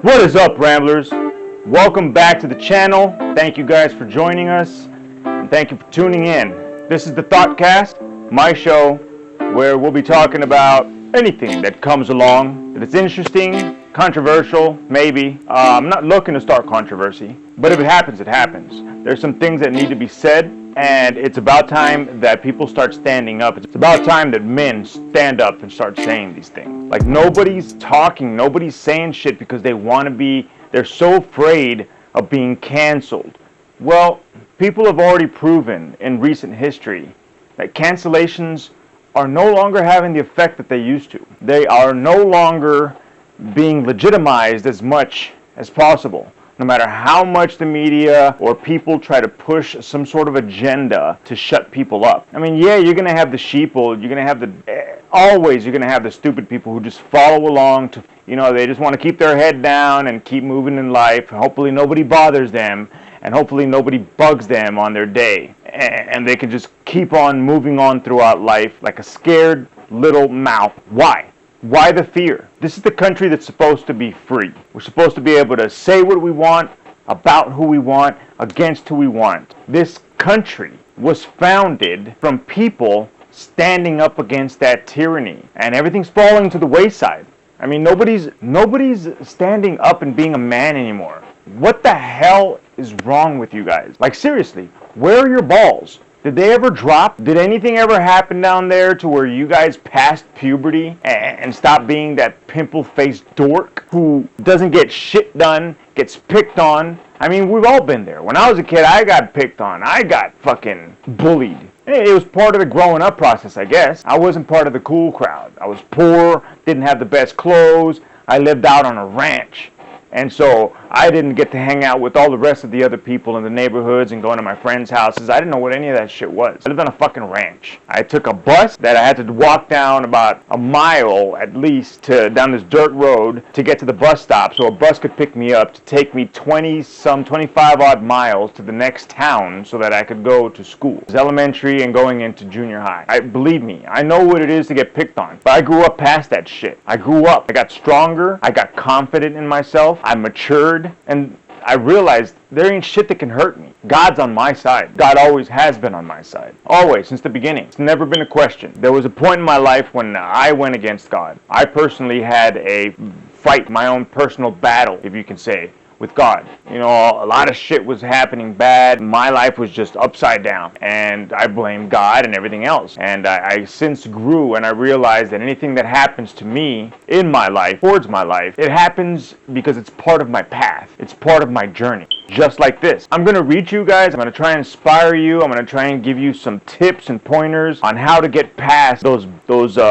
What is up, Ramblers? Welcome back to the channel. Thank you guys for joining us, and thank you for tuning in. This is the Thoughtcast, my show, where we'll be talking about anything that comes along that is interesting, controversial, maybe. I'm not looking to start controversy, but if it happens, it happens. There's some things that need to be said, and it's about time that people start standing up. It's about time that men stand up and start saying these things. Like, nobody's talking, nobody's saying shit because they want to be, they're so afraid of being canceled. Well, people have already proven in recent history that cancellations are no longer having the effect that they used to. They are no longer being legitimized as much as possible. No matter how much the media or people try to push some sort of agenda to shut people up. I mean, yeah, you're going to have the sheeple, you're going to have always you're going to have the stupid people who just follow along to, they just want to keep their head down and keep moving in life. Hopefully nobody bothers them, and hopefully nobody bugs them on their day. And they can just keep on moving on throughout life like a scared little mouse. Why? Why the fear? This is the country that's supposed to be free. We're supposed to be able to say what we want, about who we want, against who we want. This country was founded from people standing up against that tyranny, and everything's falling to the wayside. I mean, nobody's standing up and being a man anymore. What the hell is wrong with you guys? Like, seriously, where are your balls? Did they ever drop? Did anything ever happen down there to where you guys passed puberty and stopped being that pimple-faced dork who doesn't get shit done, gets picked on? I mean, we've all been there. When I was a kid, I got picked on. I got fucking bullied. It was part of the growing up process, I guess. I wasn't part of the cool crowd. I was poor, didn't have the best clothes. I lived out on a ranch. And so I didn't get to hang out with all the rest of the other people in the neighborhoods and going to my friends' houses. I didn't know what any of that shit was. I lived on a fucking ranch. I took a bus that I had to walk down about a mile at least down this dirt road to get to the bus stop, so a bus could pick me up to take me 25 odd miles to the next town so that I could go to school. It was elementary and going into junior high. Believe me, I know what it is to get picked on, but I grew up past that shit. I grew up. I got stronger. I got confident in myself. I matured, and I realized there ain't shit that can hurt me. God's on my side. God always has been on my side. Always, since the beginning. It's never been a question. There was a point in my life when I went against God. I personally had a fight, my own personal battle, if you can say, with God. A lot of shit was happening bad. My life was just upside down, and I blamed God and everything else. And I since grew, and I realized that anything that happens to me in my life, towards my life, it happens because it's part of my path. It's part of my journey. Just like this. I'm going to reach you guys. I'm going to try and inspire you. I'm going to try and give you some tips and pointers on how to get past those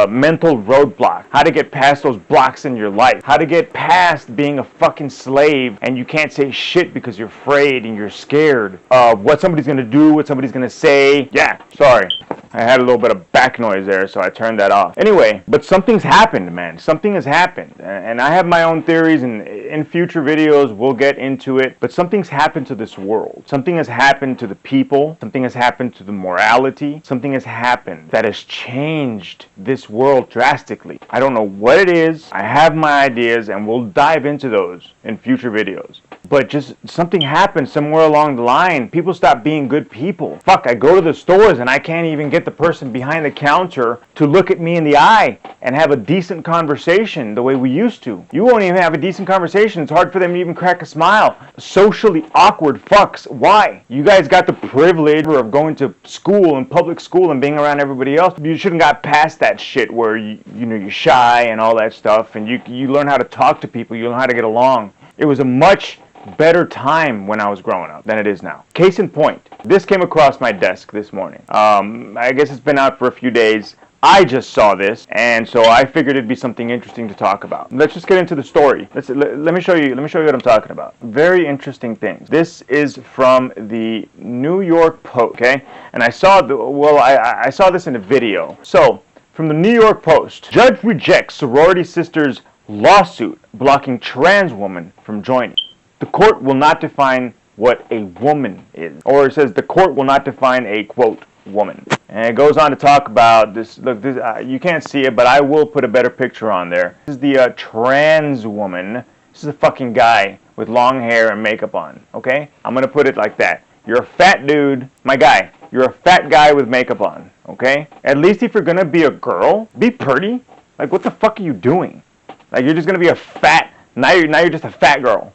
mental roadblocks. How to get past those blocks in your life. How to get past being a fucking slave and you can't say shit because you're afraid and you're scared of what somebody's going to do, what somebody's going to say. Yeah, sorry. I had a little bit of back noise there, so I turned that off. Anyway, but something's happened, man. Something has happened. And I have my own theories, and in future videos, we'll get into it. But something's happened to this world. Something has happened to the people. Something has happened to the morality. Something has happened that has changed this world drastically. I don't know what it is. I have my ideas, and we'll dive into those in future videos. But just something happened somewhere along the line. People stopped being good people. Fuck, I go to the stores and I can't even get the person behind the counter to look at me in the eye and have a decent conversation the way we used to. You won't even have a decent conversation. It's hard for them to even crack a smile. Socially awkward fucks. Why? You guys got the privilege of going to school and public school and being around everybody else. You shouldn't got past that shit where you're shy and all that stuff, and you learn how to talk to people. You learn how to get along. It was a much better time when I was growing up than it is now. Case in point, this came across my desk this morning. I guess it's been out for a few days. I just saw this, and so I figured it'd be something interesting to talk about. Let's just get into the story. Let me show you what I'm talking about. Very interesting things. This is from the New York Post, okay? And I saw I saw this in a video. So, from the New York Post, judge rejects sorority sister's lawsuit blocking trans woman from joining. The court will not define what a woman is. Or it says the court will not define a, quote, woman. And it goes on to talk about this. Look, this you can't see it, but I will put a better picture on there. This is the trans woman This is a fucking guy with long hair and makeup on, okay? I'm gonna put it like that. You're a fat dude, my guy. You're a fat guy with makeup on, okay? At least if you're gonna be a girl, be pretty. Like, what the fuck are you doing? Like, you're just gonna be a fat, now you're just a fat girl.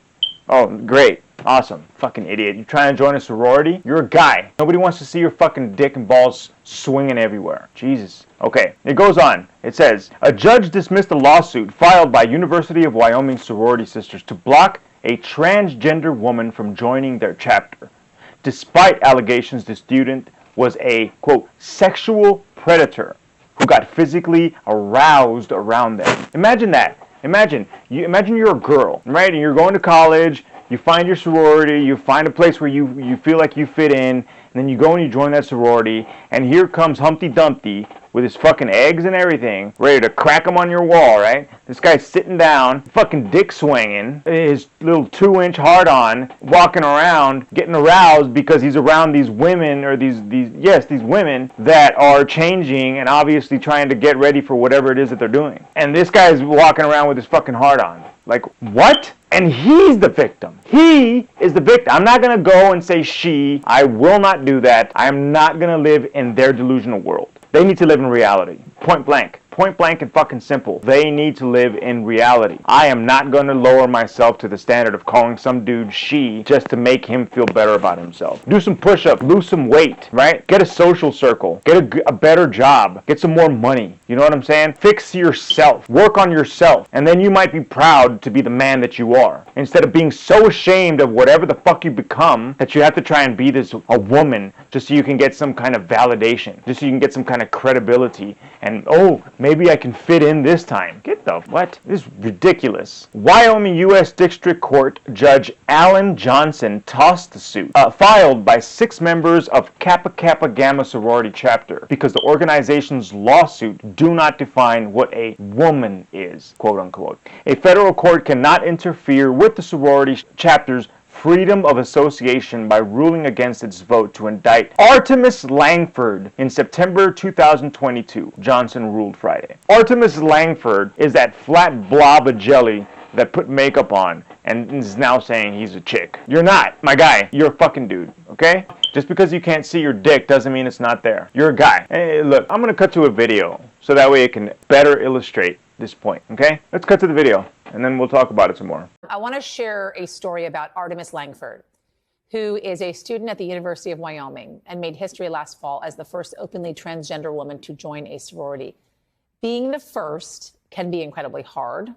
Oh, great. Awesome. Fucking idiot. You're trying to join a sorority? You're a guy. Nobody wants to see your fucking dick and balls swinging everywhere. Jesus. Okay, it goes on. It says, a judge dismissed a lawsuit filed by University of Wyoming sorority sisters to block a transgender woman from joining their chapter, despite allegations the student was a, quote, sexual predator who got physically aroused around them. Imagine that. Imagine you're a girl, right? And you're going to college, you find your sorority, you find a place where you feel like you fit in, and then you go and you join that sorority, and here comes Humpty Dumpty with his fucking eggs and everything, ready to crack them on your wall, right? This guy's sitting down, fucking dick swinging, his little 2-inch hard-on, walking around, getting aroused because he's around these women, or these women that are changing and obviously trying to get ready for whatever it is that they're doing. And this guy's walking around with his fucking hard-on. Like, what? And he's the victim. He is the victim. I'm not going to go and say she. I will not do that. I am not going to live in their delusional world. They need to live in reality. Point blank. Point blank and fucking simple. They need to live in reality. I am not going to lower myself to the standard of calling some dude she just to make him feel better about himself. Do some push-ups. Lose some weight, right? Get a social circle. Get a better job. Get some more money. You know what I'm saying? Fix yourself. Work on yourself. And then you might be proud to be the man that you are. Instead of being so ashamed of whatever the fuck you become that you have to try and be a woman just so you can get some kind of validation. Just so you can get some kind of credibility. And, oh, maybe I can fit in this time. Get the what? This is ridiculous. Wyoming U.S. District Court Judge Alan Johnson tossed the suit filed by 6 members of Kappa Kappa Gamma sorority chapter because the organization's lawsuit do not define what a woman is, quote unquote. A federal court cannot interfere with the sorority chapter's freedom of association by ruling against its vote to indict Artemis Langford in September 2022, Johnson ruled Friday. Artemis Langford is that flat blob of jelly that put makeup on and is now saying he's a chick. You're not, my guy. You're a fucking dude, okay? Just because you can't see your dick doesn't mean it's not there. You're a guy. Hey, look, I'm going to cut to a video so that way it can better illustrate this point, okay? Let's cut to the video, and then we'll talk about it some more. I want to share a story about Artemis Langford, who is a student at the University of Wyoming and made history last fall as the first openly transgender woman to join a sorority. Being the first can be incredibly hard,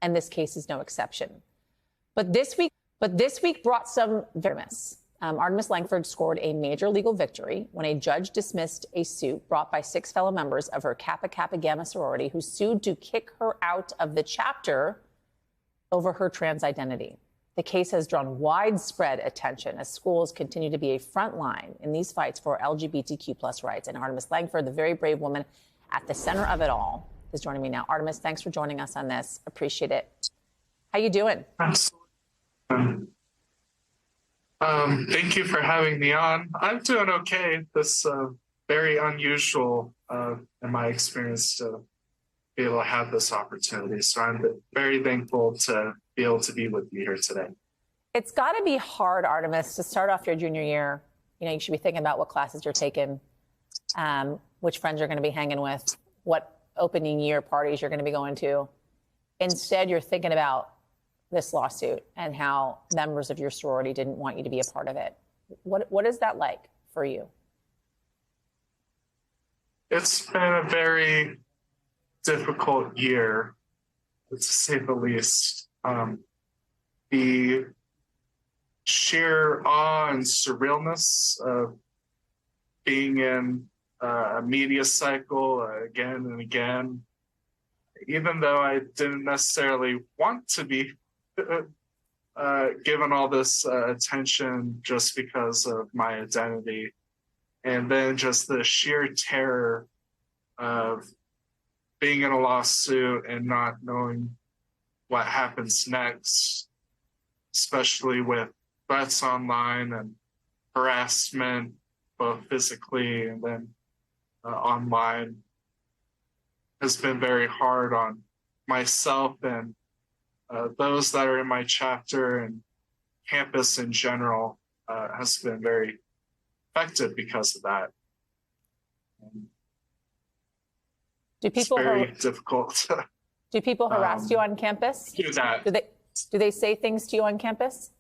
and this case is no exception. But this week brought some variance. Artemis Langford scored a major legal victory when a judge dismissed a suit brought by 6 fellow members of her Kappa Kappa Gamma sorority who sued to kick her out of the chapter over her trans identity. The case has drawn widespread attention as schools continue to be a front line in these fights for LGBTQ plus rights. And Artemis Langford, the very brave woman at the center of it all, is joining me now. Artemis, thanks for joining us on this. Appreciate it. How you doing? Absolutely. Thank you for having me on. I'm doing okay. This very unusual in my experience to be able to have this opportunity. So I'm very thankful to be able to be with you here today. It's got to be hard, Artemis, to start off your junior year. You know, you should be thinking about what classes you're taking, which friends you're going to be hanging with, what opening year parties you're going to be going to. Instead, you're thinking about this lawsuit and how members of your sorority didn't want you to be a part of it. What is that like for you? It's been a very difficult year, to say the least. The sheer awe and surrealness of being in a media cycle again and again, even though I didn't necessarily want to be given all this attention just because of my identity. And then just the sheer terror of being in a lawsuit and not knowing what happens next, especially with threats online and harassment, both physically and then online, has been very hard on myself and those that are in my chapter and campus in general has been very affected because of that. It's very difficult. Do people harass you on campus? Do that. Do they say things to you on campus?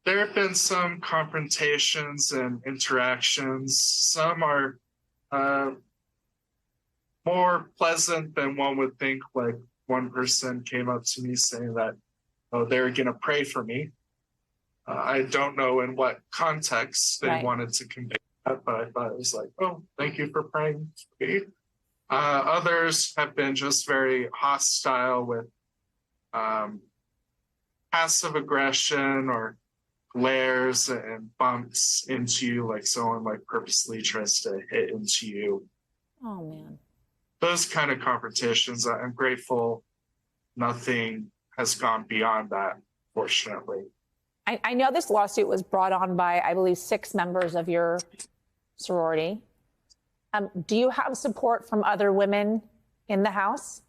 There have been some confrontations and interactions. Some are more pleasant than one would think. Like one person came up to me saying that, oh, they were going to pray for me. I don't know in what context they wanted to convey that, but I thought it was like, oh, thank you for praying for me. Others have been just very hostile with passive aggression or glares and bumps into you, like someone like purposely tries to hit into you. Oh man. Those kind of confrontations, I'm grateful nothing has gone beyond that, fortunately. I know this lawsuit was brought on by, I believe, 6 members of your sorority. Do you have support from other women in the house?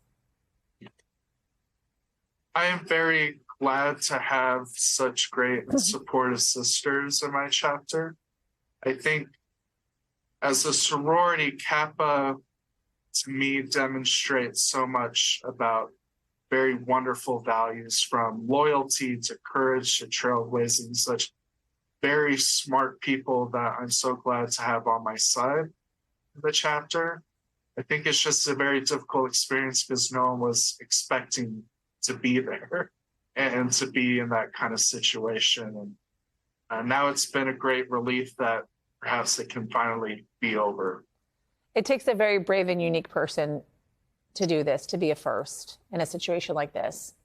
I am very glad to have such great and supportive sisters in my chapter. I think as a sorority, Kappa, to me, demonstrates so much about very wonderful values, from loyalty to courage to trailblazing, such very smart people that I'm so glad to have on my side in the chapter. I think it's just a very difficult experience because no one was expecting to be there and to be in that kind of situation. And now it's been a great relief that perhaps it can finally be over. It takes a very brave and unique person to do this, to be a first in a situation like this,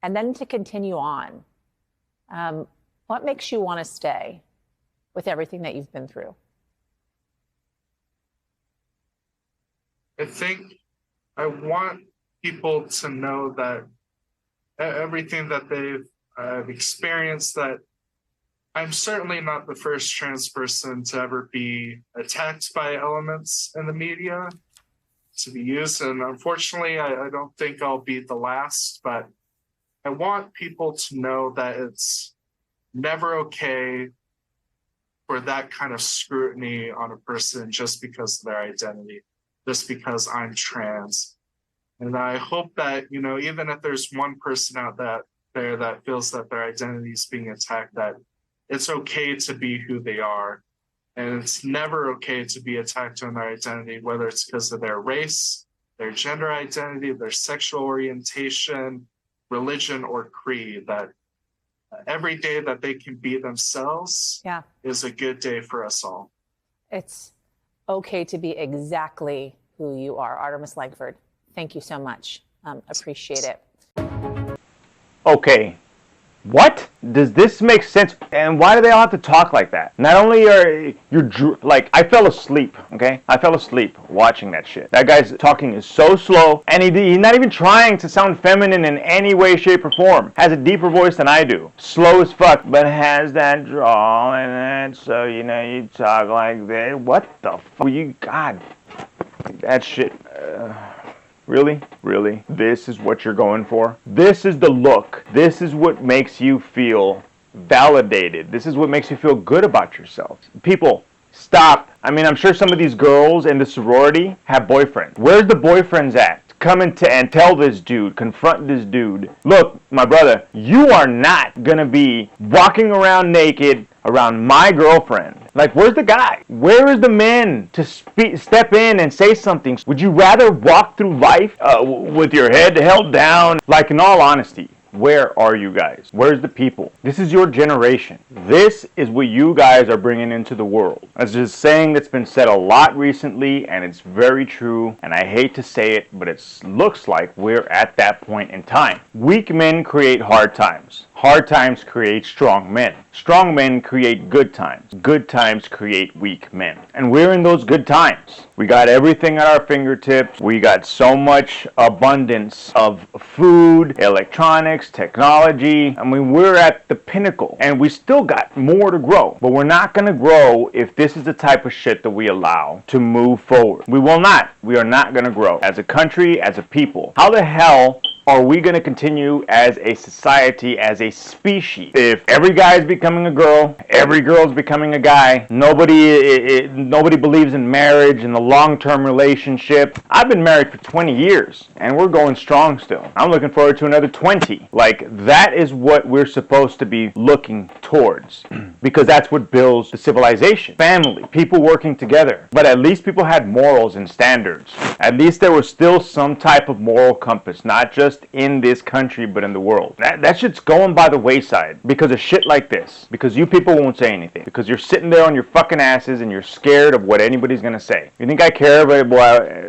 and then to continue on. What makes you want to stay with everything that you've been through? I think I want people to know that everything that they've experienced, that I'm certainly not the first trans person to ever be attacked by elements in the media to be used. And unfortunately, I don't think I'll be the last, but I want people to know that it's never okay for that kind of scrutiny on a person just because of their identity, just because I'm trans. And I hope that, even if there's one person out there that feels that their identity is being attacked, that it's okay to be who they are. And it's never okay to be attacked on their identity, whether it's because of their race, their gender identity, their sexual orientation, religion, or creed. That every day that they can be themselves is a good day for us all. It's okay to be exactly who you are. Artemis Langford, thank you so much. Appreciate it. Okay. What? Does this make sense? And why do they all have to talk like that? Not only are you, like, I fell asleep, okay? I fell asleep watching that shit. That guy's talking is so slow, and he's not even trying to sound feminine in any way, shape, or form. Has a deeper voice than I do. Slow as fuck, but has that drawl in it, so, you talk like that. What the fuck? God, that shit. Really? Really? This is what you're going for? This is the look. This is what makes you feel validated. This is what makes you feel good about yourself. People, stop. I mean, I'm sure some of these girls in the sorority have boyfriends. Where's the boyfriends at? Come and tell this dude, confront this dude. Look, my brother, you are not gonna be walking around naked around my girlfriend. Like, where's the guy? Where is the man to step in and say something? Would you rather walk through life with your head held down? Like, in all honesty, where are you guys? Where's the people? This is your generation. This is what you guys are bringing into the world. That's just saying that's been said a lot recently, and it's very true, and I hate to say it, but it looks like we're at that point in time. Weak men create hard times. Hard times create strong men. Strong men create good times. Good times create weak men. And we're in those good times. We got everything at our fingertips. We got so much abundance of food, electronics, technology. I mean, we're at the pinnacle. And we still got more to grow. But we're not going to grow if this is the type of shit that we allow to move forward. We will not. We are not going to grow. As a country, as a people. How the hell are we going to continue as a society, as a species? If every guy is becoming a girl, every girl is becoming a guy, nobody believes in marriage and the long-term relationship. I've been married for 20 years and we're going strong still. I'm looking forward to another 20. Like, that is what we're supposed to be looking towards because that's what builds the civilization. Family, people working together. But at least people had morals and standards. At least there was still some type of moral compass, not just in this country but in the world. That shit's going by the wayside because of shit like this. Because you people won't say anything. Because you're sitting there on your fucking asses and you're scared of what anybody's gonna say. You think I care? But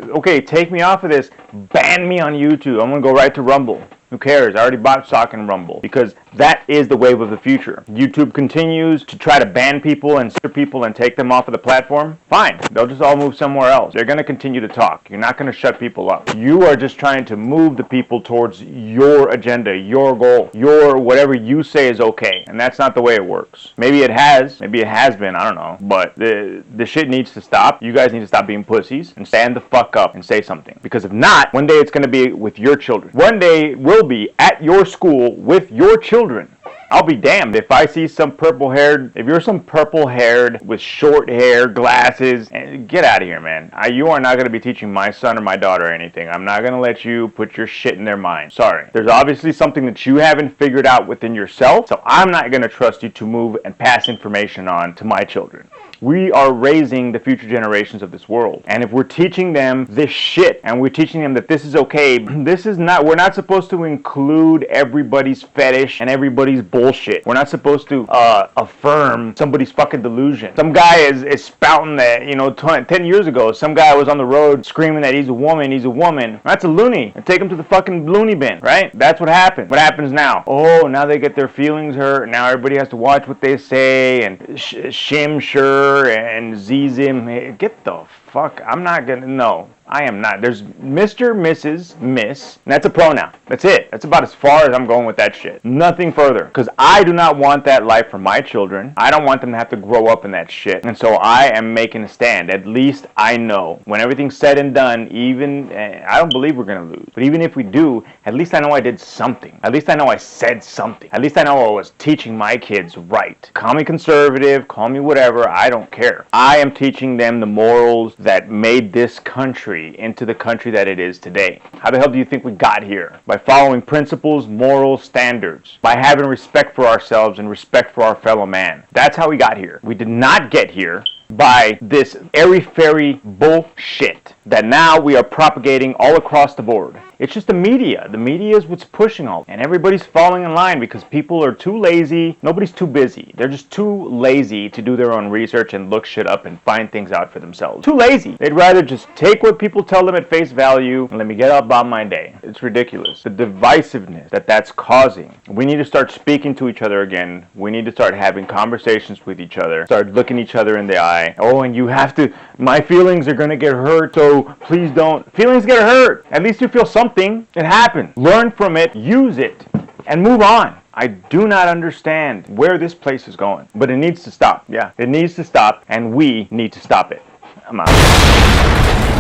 okay, take me off of this. Ban me on YouTube. I'm gonna go right to Rumble. Who cares? I already bought stock in Rumble because that is the wave of the future. YouTube continues to try to ban people and censor people and take them off of the platform. Fine. They'll just all move somewhere else. They're going to continue to talk. You're not going to shut people up. You are just trying to move the people towards your agenda, your goal, your whatever you say is okay. And that's not the way it works. Maybe it has. Maybe it has been. I don't know. But the shit needs to stop. You guys need to stop being pussies and stand the fuck up and say something. Because if not, one day it's going to be with your children. One day we'll be at your school with your children. I'll be damned if I see some if you're some purple-haired with short hair, glasses, get out of here, man. You are not going to be teaching my son or my daughter anything. I'm not going to let you put your shit in their mind. Sorry. There's obviously something that you haven't figured out within yourself, so I'm not going to trust you to move and pass information on to my children. We are raising the future generations of this world. And if we're teaching them this shit, and we're teaching them that this is okay, we're not supposed to include everybody's fetish and everybody's bullshit. We're not supposed to affirm somebody's fucking delusion. Some guy is spouting that, 10 years ago, some guy was on the road screaming that he's a woman. That's a loony. And take him to the fucking loony bin, right? That's what happened. What happens now? Oh, now they get their feelings hurt. Now everybody has to watch what they say and shim sure and Zizim. Get the fuck. I'm not gonna. No, I am not. There's Mr., Mrs., Miss, and that's a pronoun. That's it. That's about as far as I'm going with that shit. Nothing further. Because I do not want that life for my children. I don't want them to have to grow up in that shit. And so I am making a stand. At least I know. When everything's said and done, I don't believe we're gonna lose. But even if we do, at least I know I did something. At least I know I said something. At least I know I was teaching my kids right. Call me conservative, call me whatever, I don't care. I am teaching them the morals that made this country into the country that it is today. How the hell do you think we got here? By following principles, morals, standards. By having respect for ourselves and respect for our fellow man. That's how we got here. We did not get here by this airy-fairy bullshit that now we are propagating all across the board. It's just the media. The media is what's pushing all. And everybody's falling in line because people are too lazy. Nobody's too busy. They're just too lazy to do their own research and look shit up and find things out for themselves. Too lazy. They'd rather just take what people tell them at face value and let me get about my day. It's ridiculous. The divisiveness that's causing. We need to start speaking to each other again. We need to start having conversations with each other. Start looking each other in the eye. Oh, and you have to, my feelings are going to get hurt, so please don't. Feelings get hurt. At least you feel something. It happened. Learn from it, use it, and move on. I do not understand where this place is going, but it needs to stop. Yeah, it needs to stop, and we need to stop it. I'm out.